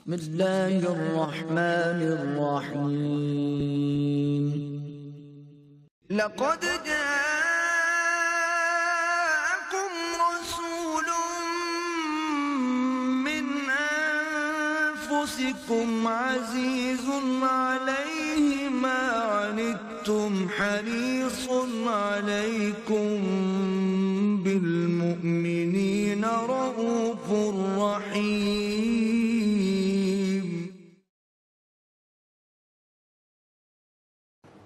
بسم الله الرحمن الرحيم. لقد جاءكم رسول من أنفسكم عزيز عليه ما عنتم حريص عليكم بالمؤمنين رؤوف رحيم.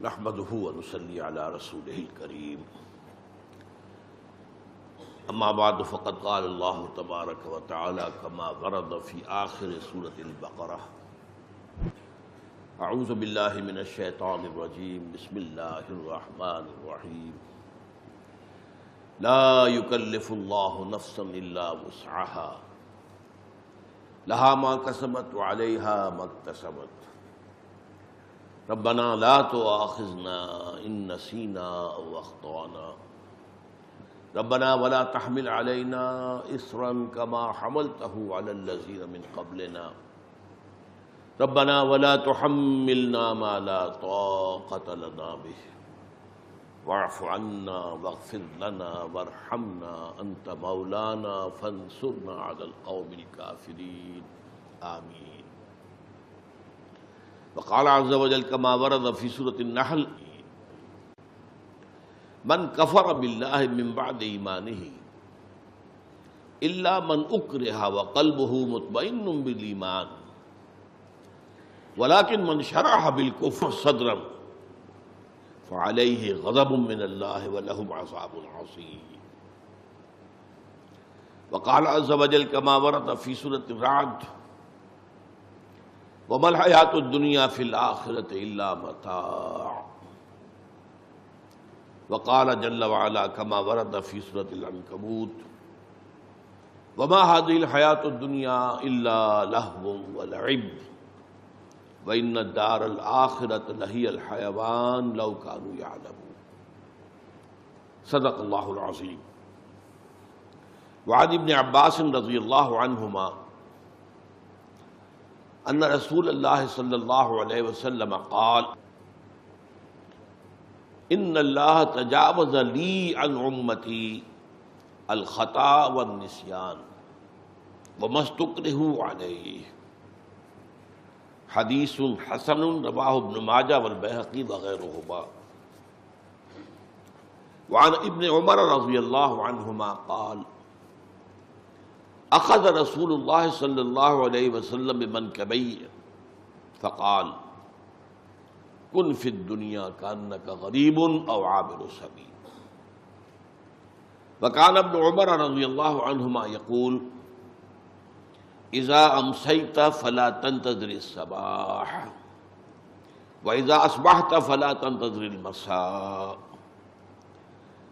نحمده ونصلي على رسوله الكريم. اما بعد فقد قال الله تبارك وتعالى كما ورد في آخر سورة البقرة: اعوذ بالله من الشيطان الرجيم بسم الله الرحمن الرحيم. لا يكلف الله نفسا الا وسعها لها ما كسبت وعليها ما اكتسبت ربنا لا تؤاخذنا إن نسينا أو أخطأنا ربنا ولا تحمل علينا إصرا كما حملته على الذين من قبلنا ربنا ولا تحملنا ما لا طاقة لنا به واعف عنا واغفر لنا وارحمنا أنت مولانا فانصرنا على القوم الكافرين آمين. وقال عز وجل كما ورد في سورة النحل: من كفر بالله من بعد إيمانه إلا من أكره وقلبه مطمئن بالإيمان ولكن من شرح بالكفر صدرا فعليه غضب من الله ولهم عذاب عظيم. وقال عز وجل كما ورد في سورة الرعد: وما الحیاۃ الدنیا فی الآخرۃ الا متاع. وقال جل وعلا كما ورد في سورة العنکبوت: وما هذه الحیاۃ الدنیا الا لہو ولعب وإن الدار الآخرۃ لہی الحیوان لو كانوا يعلمون. صدق اللہ العظیم. وعن ابن عباس رضی اللہ عنہما ان رسول اللہ صلی اللہ علیہ وسلم قال: ان اللہ تجاوز لی عن امتی الخطا والنسیان وما استکرہوا علیہ. حدیث حسن رواہ ابن ماجہ والبیہقی وغیرہما. وعن ابن عمر رضی اللہ عنہما قال: اخذ رسول اللہ صلی اللہ علیہ وسلم بمنکبی فقال: کن فی الدنیا کانک غریب او عابر سبیل. وکان ابن عمر رضی اللہ عنہما یقول: اذا امسیت فلا تنتظر الصباح واذا اصبحت فلا تنتظر المساء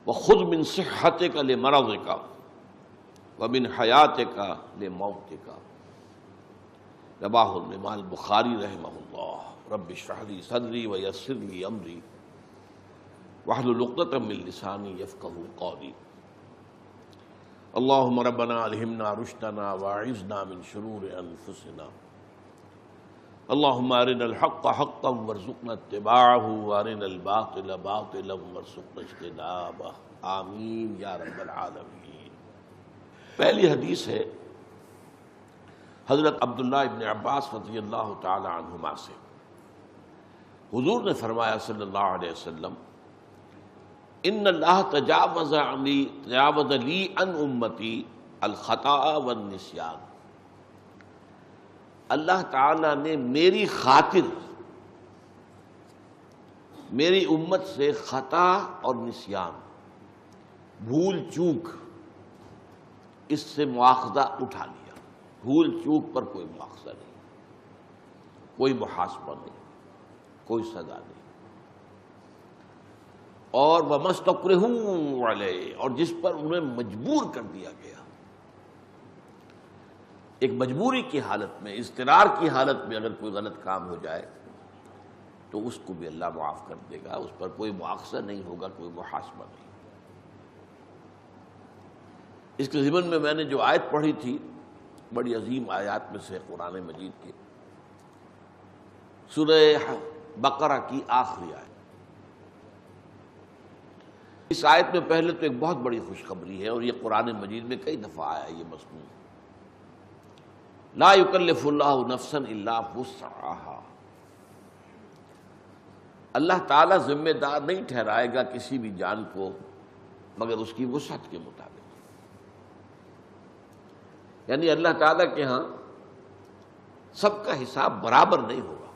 وخذ من صحتک لمرضک ومن حیاتک لموتک. رواہ الامام البخاری رحمہ اللہ. رب اشرح لی صدری ویسر لی امری واحلل عقدۃ من لسانی یفقہوا قولی. اللہم ربنا الہمنا رشدنا واعذنا من شرور انفسنا. اللہم ارنا الحق حقا وارزقنا اتباعہ وارنا الباطل باطلا وارزقنا اجتنابہ. آمین یا رب العالمین. پہلی حدیث ہے حضرت عبداللہ ابن عباس رضی اللہ تعالی عنہما سے. حضور نے فرمایا صلی اللہ علیہ وسلم: ان اللہ تجاوز لی عن امتی الخطا والنسیان. اللہ تعالی نے میری خاطر میری امت سے خطا اور نسیان، بھول چوک، اس سے مواخذہ اٹھا لیا. بھول چوک پر کوئی مواخذہ نہیں، کوئی محاسبہ نہیں، کوئی سزا نہیں. اور وما استکرہوا علیہ، اور جس پر انہیں مجبور کر دیا گیا. ایک مجبوری کی حالت میں، اضطرار کی حالت میں اگر کوئی غلط کام ہو جائے تو اس کو بھی اللہ معاف کر دے گا. اس پر کوئی مواخذہ نہیں ہوگا، کوئی محاسبہ نہیں. اس کے ضمن میں نے جو آیت پڑھی تھی بڑی عظیم آیات میں سے قرآن مجید کے سورہ بقرہ کی آخری آیت۔ اس آیت میں پہلے تو ایک بہت بڑی خوشخبری ہے، اور یہ قرآن مجید میں کئی دفعہ آیا یہ مضمون، لا یکلف اللہ نفسا الا وسعہا، اللہ تعالیٰ ذمہ دار نہیں ٹھہرائے گا کسی بھی جان کو مگر اس کی وسعت کے مطابق۔ یعنی اللہ تعالیٰ کے ہاں سب کا حساب برابر نہیں ہوگا،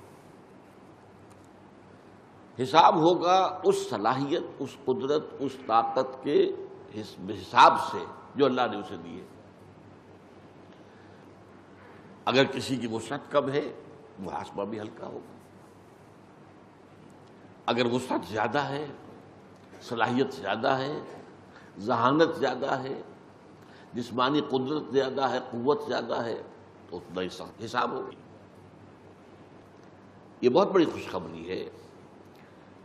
حساب ہوگا اس صلاحیت، اس قدرت، اس طاقت کے حساب سے جو اللہ نے اسے دی ہے۔ اگر کسی کی وسعت کم ہے محاسبہ بھی ہلکا ہوگا، اگر وسعت زیادہ ہے، صلاحیت زیادہ ہے، ذہانت زیادہ ہے، جسمانی قدرت زیادہ ہے، قوت زیادہ ہے، تو اتنا ہی حساب ہوگا۔ یہ بہت بڑی خوشخبری ہے۔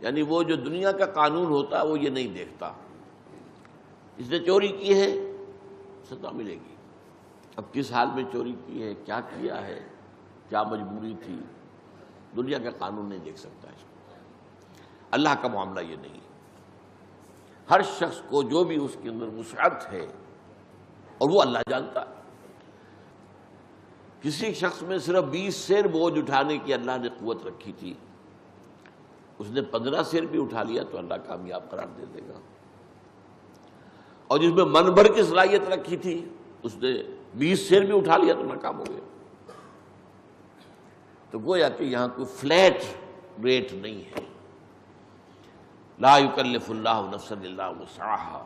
یعنی وہ جو دنیا کا قانون ہوتا ہے وہ یہ نہیں دیکھتا، اس نے چوری کی ہے سزا ملے گی، اب کس حال میں چوری کی ہے، کیا کیا ہے، کیا مجبوری تھی، دنیا کا قانون نہیں دیکھ سکتا اس کو۔ اللہ کا معاملہ یہ نہیں، ہر شخص کو جو بھی اس کے اندر وسعت ہے اور وہ اللہ جانتا ہے۔ کسی شخص میں صرف 20 سیر بوجھ اٹھانے کی اللہ نے قوت رکھی تھی، اس نے 15 سیر بھی اٹھا لیا تو اللہ کامیاب قرار دے دے گا، اور جس میں من بھر کی صلاحیت رکھی تھی اس نے 20 سیر بھی اٹھا لیا تو ناکام ہو گیا۔ تو گویا کہ یہاں کوئی فلیٹ ریٹ نہیں ہے، لا یکلف اللہ نفسا الا وسعہا،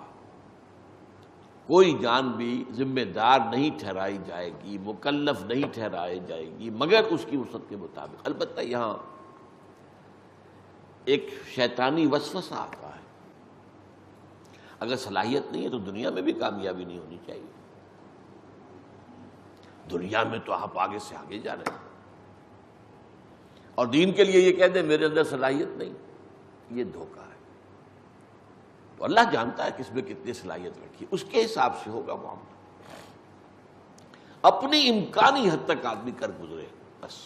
کوئی جان بھی ذمہ دار نہیں ٹھہرائی جائے گی، مکلف نہیں ٹھہرائی جائے گی مگر اس کی وسعت کے مطابق۔ البتہ یہاں ایک شیطانی وسوسہ آتا ہے، اگر صلاحیت نہیں ہے تو دنیا میں بھی کامیابی نہیں ہونی چاہیے، دنیا میں تو آپ آگے سے آگے جا رہے ہیں، اور دین کے لیے یہ کہہ دیں میرے اندر صلاحیت نہیں، یہ دھوکہ ہے۔ تو اللہ جانتا ہے کس میں کتنی صلاحیت رکھی، اس کے حساب سے ہوگا معاملہ، اپنی امکانی حد تک آدمی کر گزرے بس۔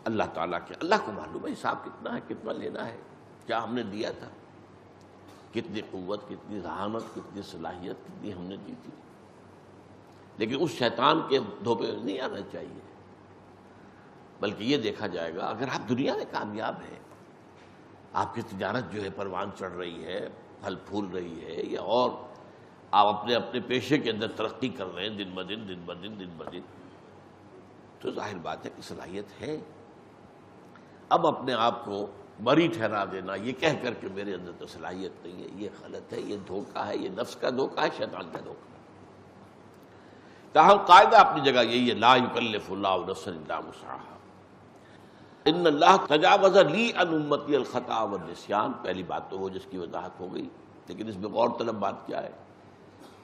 اللہ تعالیٰ کے اللہ کو معلوم ہے حساب کتنا ہے، کتنا لینا ہے، کیا ہم نے دیا تھا، کتنی قوت، کتنی ذہانت، کتنی صلاحیت کتنی ہم نے دی تھی۔ لیکن اس شیطان کے دھوپے نہیں آنا چاہیے، بلکہ یہ دیکھا جائے گا اگر آپ دنیا میں کامیاب ہیں، آپ کی تجارت جو ہے پروان چڑھ رہی ہے، پھل پھول رہی ہے، یا اور آپ اپنے پیشے کے اندر ترقی کر رہے ہیں دن بدن، تو ظاہر بات ہے کہ صلاحیت ہے۔ اب اپنے آپ کو بری ٹھہرا دینا یہ کہہ کر کہ میرے اندر تو صلاحیت نہیں ہے، یہ غلط ہے، یہ دھوکہ ہے، یہ نفس کا دھوکہ ہے، شیطان کا دھوکہ ہے۔ تاہم قاعدہ اپنی جگہ یہی ہے، لا یکلف اللہ نفسا الا وسعہا، ان اللہ تجاوز لی عن امتی الخطا والنسیان، پہلی بات تو وہ جس کی وضاحت ہو گئی، لیکن اس میں غور طلب بات کیا ہے،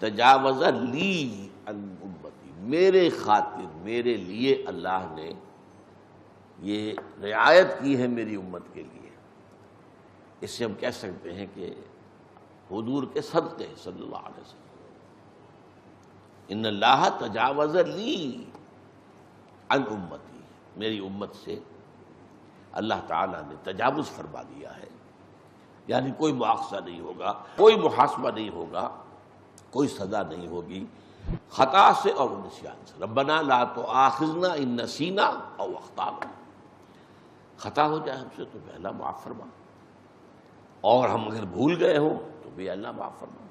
تجاوز لی عن امتی، میرے خاطر، میرے لیے اللہ نے یہ رعایت کی ہے میری امت کے لیے۔ اس سے ہم کہہ سکتے ہیں کہ حضور کے صدقے صلی اللہ علیہ وسلم، ان اللہ تجاوز لی عن امتی، میری امت سے اللہ تعالیٰ نے تجاوز فرما دیا ہے، یعنی کوئی مواخذہ نہیں ہوگا، کوئی محاسبہ نہیں ہوگا، کوئی سزا نہیں ہوگی خطا سے اور نسیان سے۔ ربنا لا تؤاخذنا ان نسینا او اخطانا، خطا ہو جائے ہم سے تو بھی اللہ معاف فرما، اور ہم اگر بھول گئے ہوں تو بھی اللہ معاف فرما۔